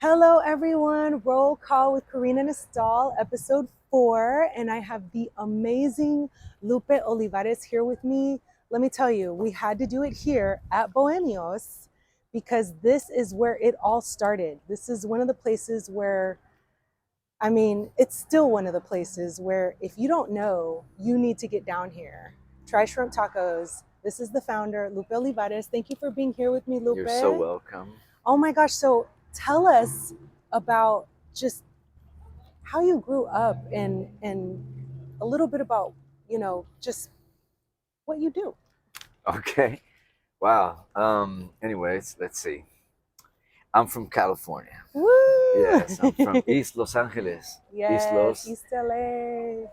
Hello, everyone. Roll Call with Karina Nestal, episode 4. And I have the amazing Lupe Olivarez here with me. Let me tell you, we had to do it here at Bohemeos because this is where it all started. This is one of the places where, it's still one of the places where if you don't know, you need to get down here. Try shrimp tacos. This is the founder, Lupe Olivarez. Thank you for being here with me, Lupe. You're so welcome. Oh my gosh. So tell us about just how you grew up and a little bit about, just what you do. Okay. Wow. Anyways, let's see. I'm from California. Woo! Yes, I'm from East Los Angeles. East Yes, Los. East LA.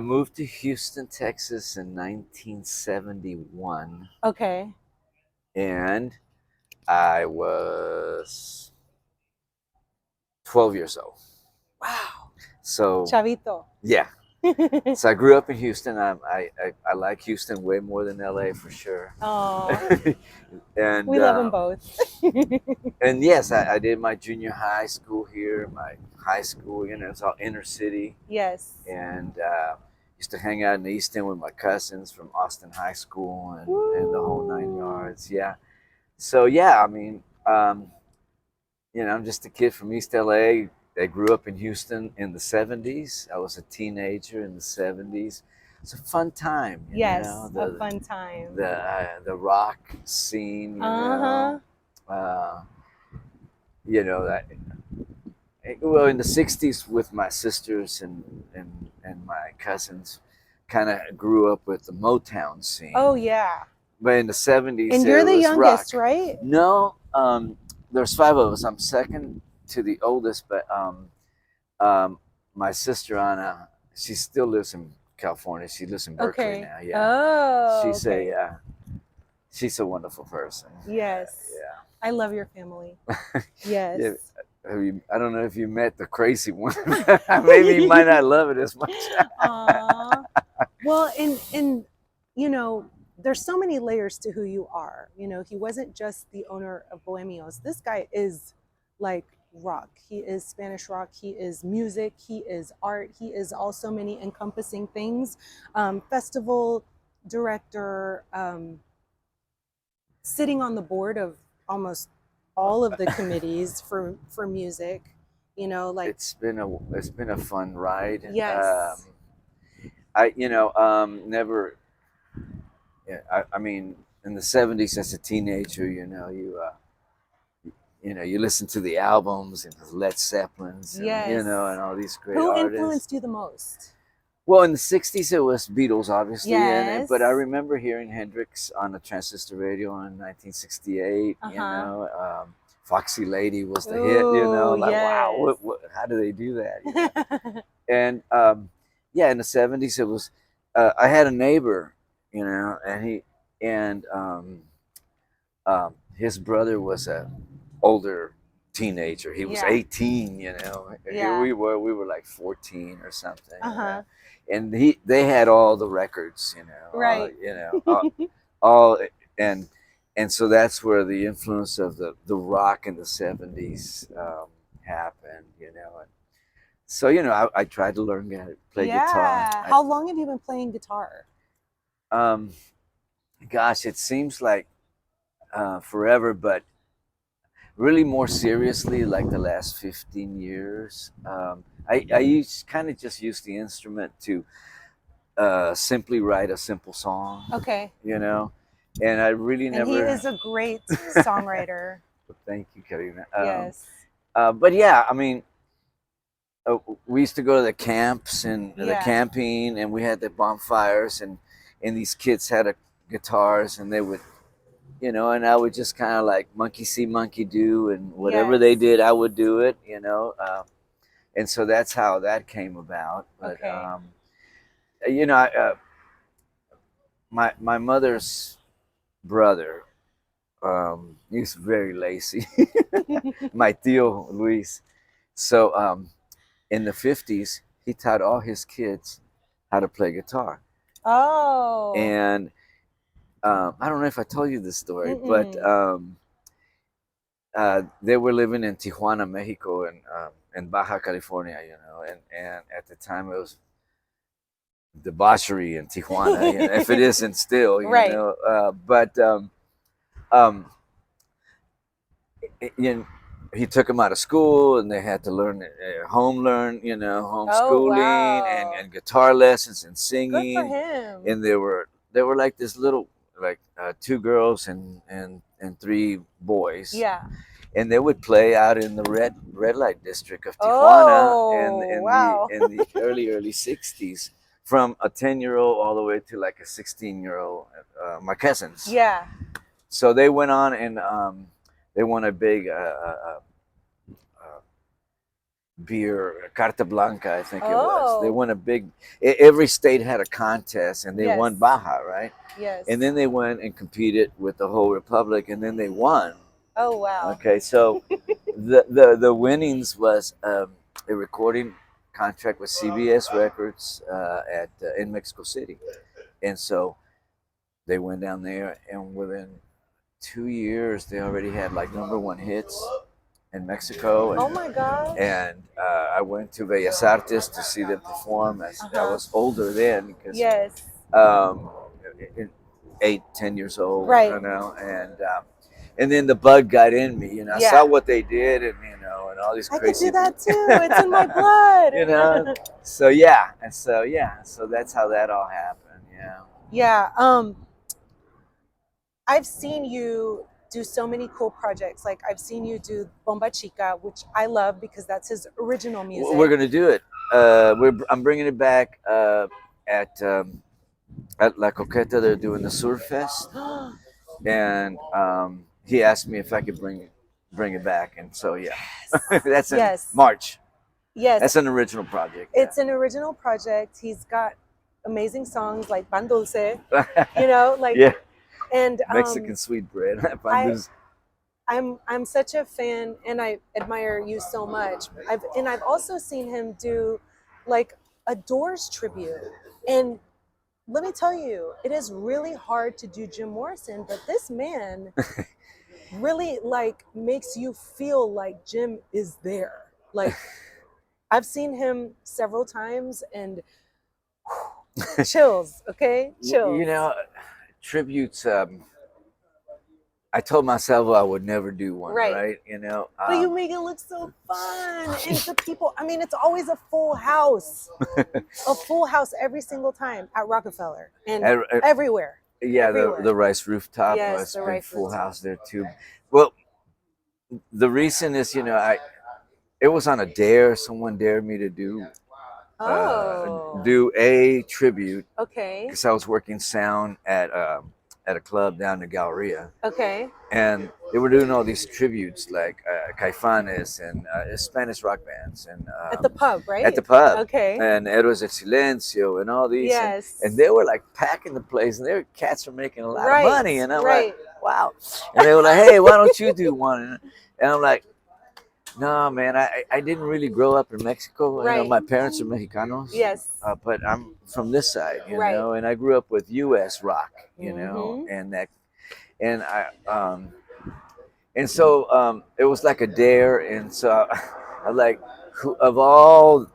Moved to Houston, Texas in 1971, Okay. and I was 12 years old. Wow. So Chavito. yeah. So I grew up in Houston. I like Houston way more than LA for sure. Oh, and we love them both. and yes, I did my junior high school here, my high school, it's all inner city. Yes. And used to hang out in the East End with my cousins from Austin High School and the whole 9 yards. Yeah. So, yeah, I'm just a kid from East LA. I grew up in Houston in the 70s. I was a teenager in the 70s. It's a fun time, Yes, a the fun time. the rock scene, Uh-huh. uh, that well in the 60s with my sisters and my cousins kind of grew up with the Motown scene. Oh yeah. But in the 70s And you're it the was youngest, rock. right? No, there's five of us. I'm second to the oldest, but um, my sister Anna, she still lives in California. She lives in Berkeley Okay. now. Yeah, Oh, she's okay. she's a wonderful person. Yes. Yeah. I love your family. Yeah. Yes. I don't know if you met the crazy one. Maybe you might not love it as much. Aw. Well, and there's so many layers to who you are. He wasn't just the owner of Bohemios. This guy is like rock. He is Spanish rock. He is music. He is art. He is also many encompassing things. Festival director, sitting on the board of almost all of the committees for music. Like It's been a fun ride. yes. I never. Yeah, I mean, in the 70s as a teenager, you listen to the albums and the Led Zeppelins and Yes. and all these great Who artists. influenced you the most? Well, in the 60s it was Beatles, obviously, Yes. but I remember hearing Hendrix on the transistor radio in 1968. Foxy Lady was the hit. Ooh, Like wow, yes. how do they do that? And yeah, in the 70s it was. I had a neighbor, and his brother was a older teenager. He was Yeah. 18, Yeah. We were like 14 or something. Uh-huh. And they had all the records, Right. all and so that's where the influence of the rock in the 70s happened, and so I tried to learn how to play guitar. How long have you been playing guitar? Um, gosh, it seems like forever, but really more seriously, like the last 15 years. I kind of just use the instrument to simply write a simple song. Okay. And I really And never. he is a great songwriter. Thank you, Karina. Yes. But yeah, we used to go to the camps and the Yeah. camping, and we had the bonfires, and these kids had guitars, and they would, and I would just kind of like monkey see, monkey do, and whatever they Yes. did, I would do it, and so that's how that came about. But Okay. my mother's brother, he's very lazy. My tío Luis. So in the 50s, he taught all his kids how to play guitar. Oh. And I don't know if I told you this story, Mm-mm. but they were living in Tijuana, Mexico, and in Baja California, and at the time it was debauchery in Tijuana, if it isn't still, Right. but um, you know, he took them out of school, and they had to learn Oh, homeschooling wow. and guitar lessons and Good for singing, him. and they were like this little like two girls and three boys, Yeah. and they would play out in the red light district of Tijuana in Oh, in the wow. in the early 60s, from a 10-year-old all the way to like a 16-year-old, my cousins. Yeah. So they went on and they won a big beer, Carta Blanca, I think it was. They Oh, won a big. Every state had a contest, and they won yes. Baja, right? Yes. And then they went and competed with the whole republic, and then they won. Oh, wow. Okay, so the winnings was a recording contract with CBS Records at in Mexico City, and so they went down there, and within 2 years they already had like #1 hits in Mexico, Oh my gosh. and I went to Bellas Artes to see them perform. As I was older then, because Yes. um, 8, 10 years old, Right. and then the bug got in me. I Yeah. saw what they did, and and all these I could crazy. do that too. It's in my blood. So yeah, so that's how that all happened. Yeah. Yeah. I've seen you do so many cool projects. Like I've seen you do Bombachica, which I love because that's his original music. We're gonna do it. I'm bringing it back at La Coqueta. They're doing the Sur Fest, and he asked me if I could bring it back, and so yeah, that's in Yes. March. Yes. That's an original project. It's an original project. He's got amazing songs like Pan Dulce, like yeah, and Mexican sweet bread. I'm such a fan, and I admire you so much. I've also seen him do like a Doors tribute, and let me tell you, it is really hard to do Jim Morrison, but this man really like makes you feel like Jim is there. Like I've seen him several times, and chills. Okay, chills. Tributes. I told myself I would never do one, right? But you make it look so fun, and the people. I mean, it's always a full house, a full house every single time at Rockefeller and everywhere. Yeah, everywhere. the Rice Rooftop Yes, was the been Rice full Rooftop. house there too. Well, the reason is, it was on a dare. Someone dared me to do a tribute Okay. because I was working sound at a club down in Galleria. Okay. And they were doing all these tributes like Caifanes and Spanish rock bands, and At the pub, right? at the pub. Okay. And Héroes del Silencio and all these. Yes. And they were like packing the place, and their cats were making a lot Right, of money. And I'm right. like, wow. And they were like, hey, why don't you do one? And I'm like, no, man, I didn't really grow up in Mexico. Right. My parents are Mexicanos. Yes. But I'm from this side, Right. and I grew up with U.S. rock, Mhm. and that, and so it was like a dare, and so I like, of all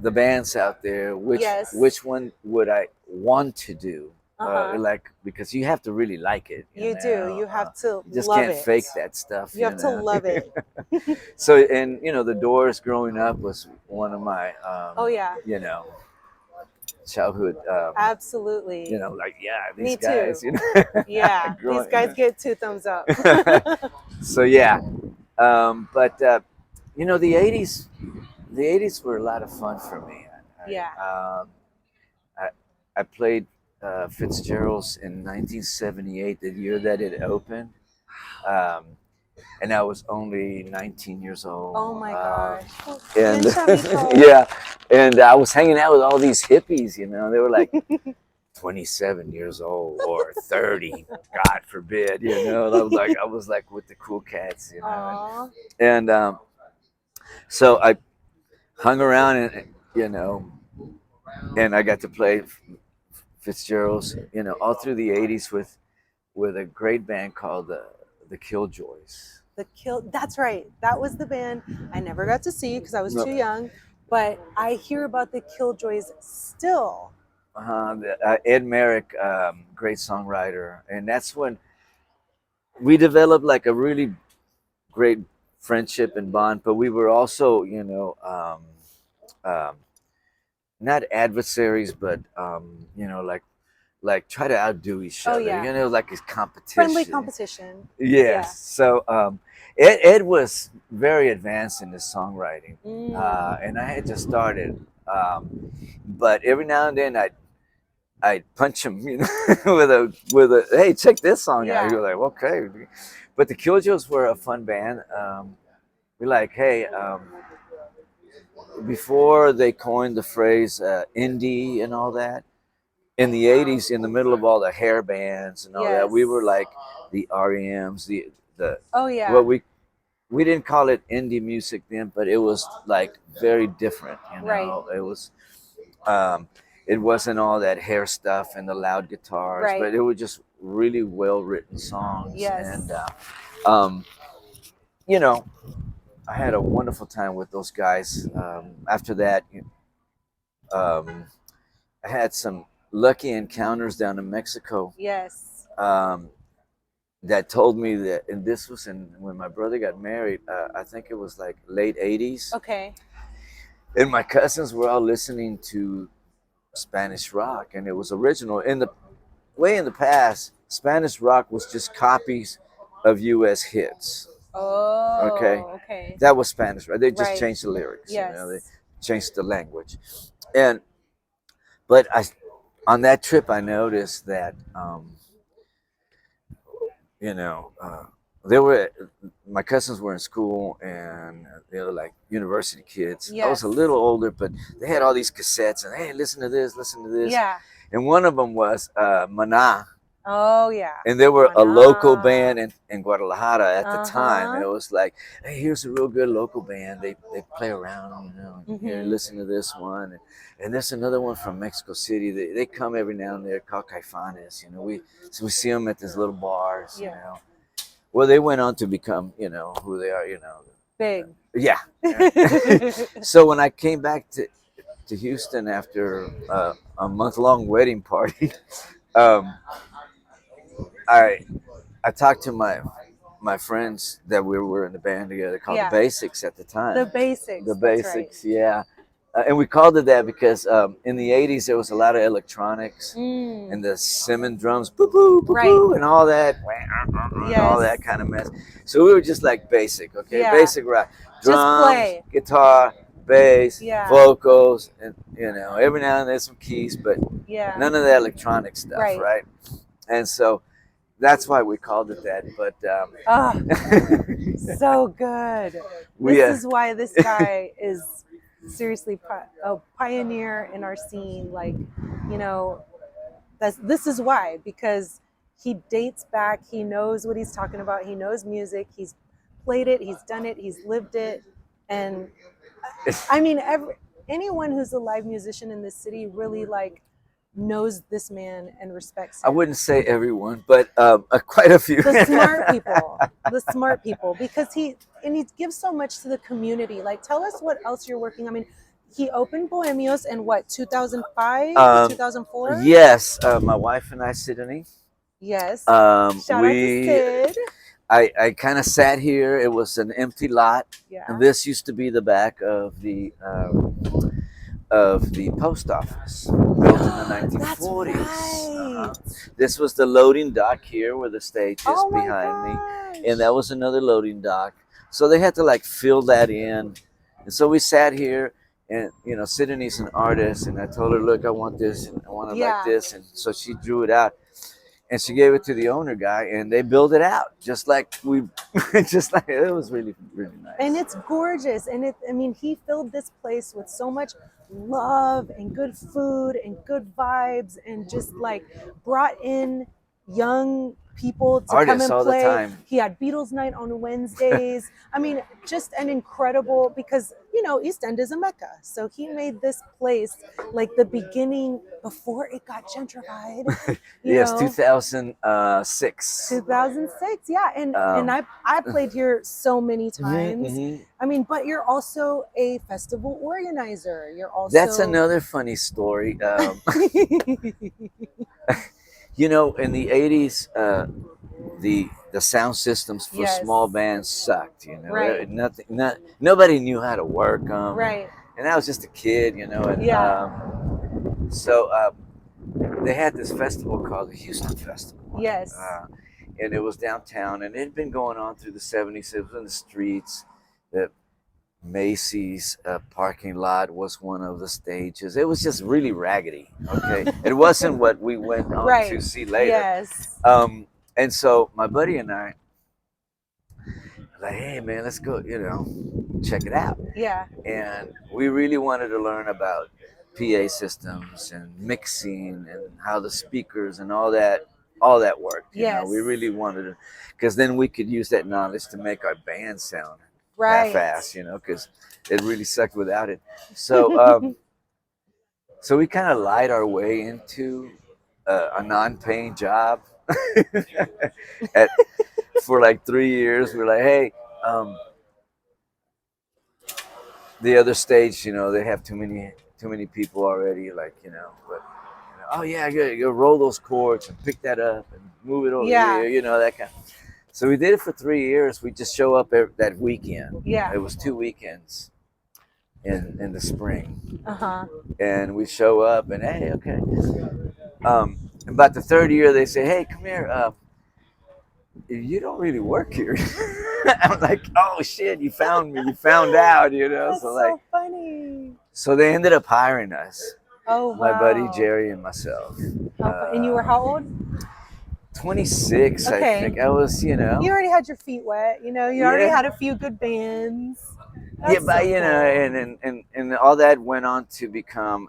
the bands out there, Yes. which one would I want to do? Uh-huh. Because you have to really like it. You do. You have to You just love can't it. fake that stuff. You have to love it. So, and the Doors growing up was one of my Oh yeah. childhood. Absolutely. Like, yeah, Me these too. guys. Yeah. These guys get 2 thumbs up. So yeah, but the '80s were a lot of fun for me. Yeah. I played Fitzgerald's in 1978, the year that it opened, and I was only 19 years old. Oh my gosh. And Bien chavito. yeah, and I was hanging out with all these hippies. They were like 27 years old or 30, God forbid. I was like with the cool cats. Aw. And so I hung around, and I got to play Fitzgerald's, all through the '80s with a great band called the Killjoys. That's right. That was the band I never got to see because I was No. too young. But I hear about the Killjoys still. Ed Merrick, great songwriter, and that's when we developed like a really great friendship and bond. But we were also, um, not adversaries, but like try to outdo each Oh, other. yeah. Like it's competition. Friendly competition. Yes. Yeah. So Ed was very advanced in his songwriting, and I had just started. But every now and then I'd punch him, with a hey, check this song out. Yeah. You're like, okay. But the Killjoys were a fun band. We're like, hey, before they coined the phrase indie and all that, in the '80s, in the middle of all the hair bands and all that, we were like the REMs, the Oh, yeah. what we didn't call it indie music then, but it was like very different. Right. It was. It wasn't all that hair stuff and the loud guitars, Right. but it was just really well written songs. Yes. And um, you know, I had a wonderful time with those guys. After that, um, I had some lucky encounters down in Mexico. Yes. That told me that, and this was when my brother got married. I think it was like late '80s. Okay. And my cousins were all listening to Spanish rock, and it was original. In the past, Spanish rock was just copies of U.S. hits. Oh. Okay. That was Spanish rock. They just Right. changed the lyrics. Yes. They changed the language. But on that trip, I noticed that, they were my cousins were in school, and they were like university kids. I was a Yes. little older, but they had all these cassettes, and hey, listen to this. Yeah. And one of them was Maná, Oh, yeah. and they were a Maná. local band in Guadalajara at the time. Uh-huh. And it was like, hey, here's a real good local band. They play around, here, listen to this one. And there's another one from Mexico City. They come every now and then, called Caifanes. We see them at these little bars. Yeah. Well, they went on to become, who they are. Big. Yeah. So when I came back to Houston after a month-long wedding party, I talked to my friends that we were in the band together called Yeah. the Basics at the time. The Basics. The that's Basics, yeah. And we called it that because in the '80s there was a lot of electronics right. and the Simmons drums, boo boo boo Right. boo, and all that, and all that kind of mess. So we were just like basic, okay, Yeah. basic rock, Just drums, play. guitar, bass, Yeah. vocals, and every now and then some keys, but Yeah. none of the electronic stuff, Right. right? And so that's why we called it that. But Oh, so good. This is why this guy is seriously a pioneer in our scene. Like, this is why, because he dates back. He knows what he's talking about. He knows music. He's played it. He's done it. He's lived it. And I mean, anyone who's a live musician in this city really knows this man and respects him. I wouldn't say everyone, but quite a few. The smart people, because he gives so much to the community. Like, tell us what else you're working. I mean, he opened Bohemeos in what, 2005, 2004? Yes, my wife and I, Sydney. Yes. Shout out to Sid. I kind of sat here. It was an empty lot. Yeah. And this used to be the back of the post office, built in the 1940s. That's right. This was the loading dock here, where the stage is Oh my behind me, gosh. and that was another loading dock. So they had to fill that in, and so we sat here. And Sydney's an artist, and I told her, look, I want this, and I want it like this, and so she drew it out. And she gave it to the owner guy, and they built it out just like it was really, really nice. And it's gorgeous. And he filled this place with so much love and good food and good vibes, and just brought in young people to come Artists and all the play. time. He had Beatles night on Wednesdays. I mean, just an incredible, because you know East End is a mecca. So he made this place like the beginning before it got gentrified. You Yes, know, 2006. 2006, yeah, and Um, I played here so many mhm, times. mhm. I mean, but you're also a festival organizer. You're also That's another funny story. You know, in the 80s, the sound systems for Yes. small bands sucked. You know, Right. nobody knew how to work them. Right. And I was just a kid, you know. And Yeah. so they had this festival called the Houston Festival. Yes. And it was downtown, and it had been going on through the 70s. It was in the streets. The Macy's parking lot was one of the stages. It was just really raggedy. Okay, it wasn't what we went on Right. to see later. Yes. And so my buddy and I, like, hey man, let's go, you know, check it out. Yeah. And we really wanted to learn about PA systems and mixing and how the speakers and all that worked. You know, we Yes. really wanted to, because then we could use that knowledge to make our band sound Right. half-ass, you know, because it really sucked without it. So, so we kind of lied our way into a non-paying job at, for like 3 years. We're like, hey, the other stage, you know, they have too many people already, like, you know, but you know, oh yeah, you roll those chords and pick that up and move it over Yeah. here, you know, that kind of. So we did it for 3 years. We just show up that weekend. Yeah. It was 2 weekends in the spring. Uh-huh. And we show up and hey, okay. About the third year they say, hey, come here, you don't really work here. I'm like, oh shit, you found me, you found out, you know. That's So like, so funny. so they ended up hiring us, Oh, my buddy wow. Jerry and myself. And you were how old? 26, I Okay. think. I was, you know. You already had your feet wet. You know, you already had a few good bands. Yeah, That's but so you know, cool. and all that went on to become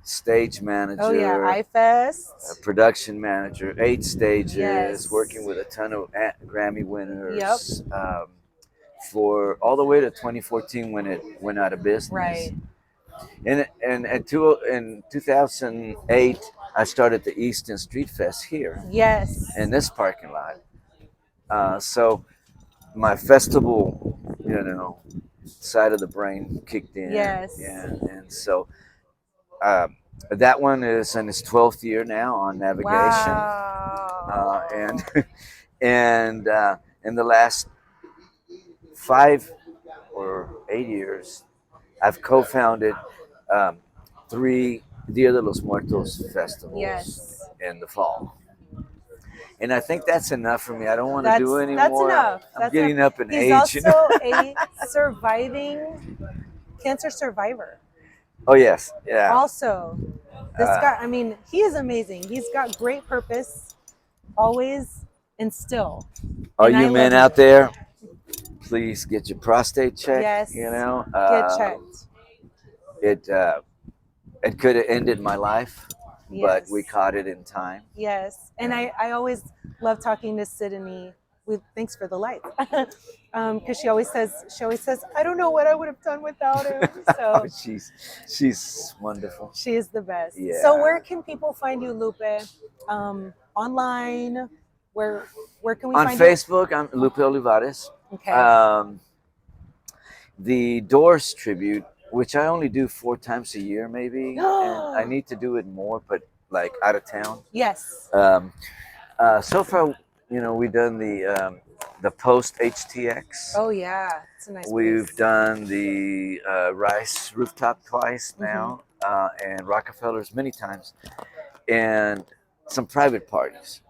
stage manager. Oh yeah, iFest. Production manager, 8 stages, Yes. working with a ton of Grammy winners. Yep. For all the way to 2014 when it went out of business. Right. And in 2008, I started the Easton Street Fest here. Yes. In this parking lot. So my festival, you know, side of the brain kicked in. Yes. And so that one is in its 12th year now on navigation. Wow. And in the last 5 or 8 years, I've co-founded 3 Dia de los Muertos festivals. Yes. In the fall. And I think that's enough for me. I don't want to do anymore. That's enough. I'm getting up in age. He's also a surviving cancer survivor. Oh yes, yeah. Also, this guy, I mean, he is amazing. He's got great purpose, always and still. All and you men out there, please get your prostate checked. Yes. You know, get checked. It could have ended my life, yes. but we caught it in time. Yes, and I always love talking to Sydney. Thanks for the lights. Because she always says, I don't know what I would have done without him. So oh, she's wonderful. She is the best. Yeah. So where can people find you, Lupe? Online? Where can we find you? On Facebook, I'm Lupe Olivarez. Okay. The Doors tribute, which I only do 4 times a year, maybe, and I need to do it more, but like out of town. Yes. So far, you know, we've done the Post HTX. Oh yeah, it's a nice. We've place. done the Rice Rooftop twice now, and Rockefeller's many times, and some private parties.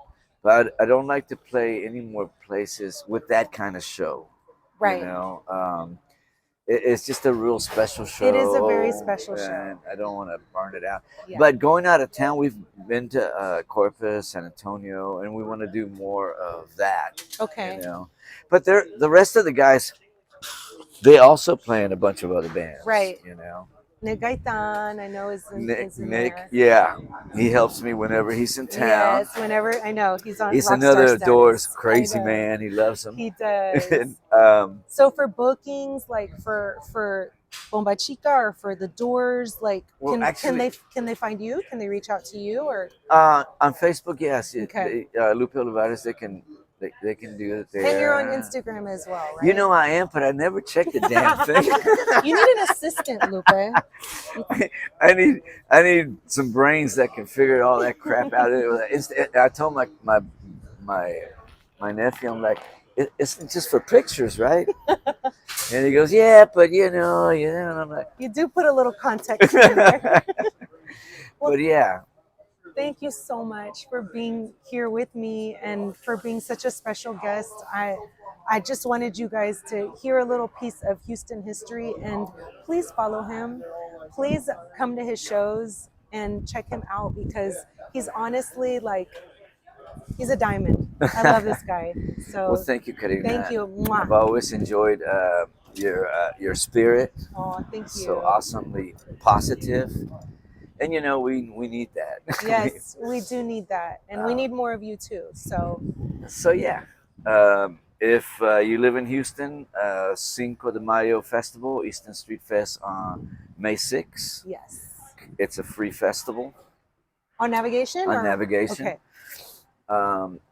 But I don't like to play any more places with that kind of show. Right. You know, it's just a real special show. It is a very special show. And I don't want to burn it out. Yeah. But going out of town, we've been to Corpus, San Antonio, and we want to do more of that. Okay. You know, but the rest of the guys, they also play in a bunch of other bands. Right. You know. Nick Gaitan, I know is in Nick, there. yeah, he helps me whenever he's in town. Yes, whenever I know he's on He's Rockstar another Doors status. I crazy know man. He loves him. he does. And, So for bookings, like for Bombachica or for the Doors, like well, actually, can they find you? Can they reach out to you or on Facebook, yes, okay? Lupe Olivarez, they can do it And you're on there. Instagram as well, right? You know I am, but I never check the damn thing. You need an assistant, Lupe. I need some brains that can figure all that crap out. I told my my nephew, I'm like, it's just for pictures, right? And he goes, yeah, but yeah. And I'm like, You do put a little context in there. but yeah, Thank you so much for being here with me and for being such a special guest. I just wanted you guys to hear a little piece of Houston history and please follow him. Please come to his shows and check him out because he's honestly like he's a diamond. I love this guy. well, So thank you, Karina. thank you. I've Mwah. always enjoyed your spirit. Oh, thank So you. awesomely positive, and we need that. Yes, we do need that. And we need more of you too. So So yeah, if you live in Houston, Cinco de Mayo Festival, Eastern Street Fest on May 6th. yes. It's a free festival On navigation on or navigation. okay.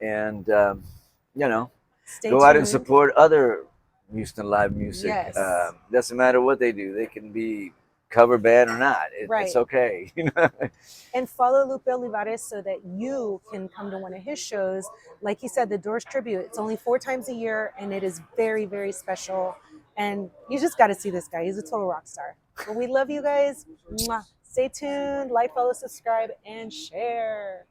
And Stay go out and tuned. support other Houston live music. Yes. Doesn't matter what they do; they can be cover band or not. Right. It's okay. And follow Lupe Olivares so that you can come to one of his shows. Like he said, the Doors Tribute. It's only 4 times a year, and it is very, very special. And you just got to see this guy. He's a total rock star. But we love you guys. Mwah. Stay tuned. Like, follow, subscribe, and share.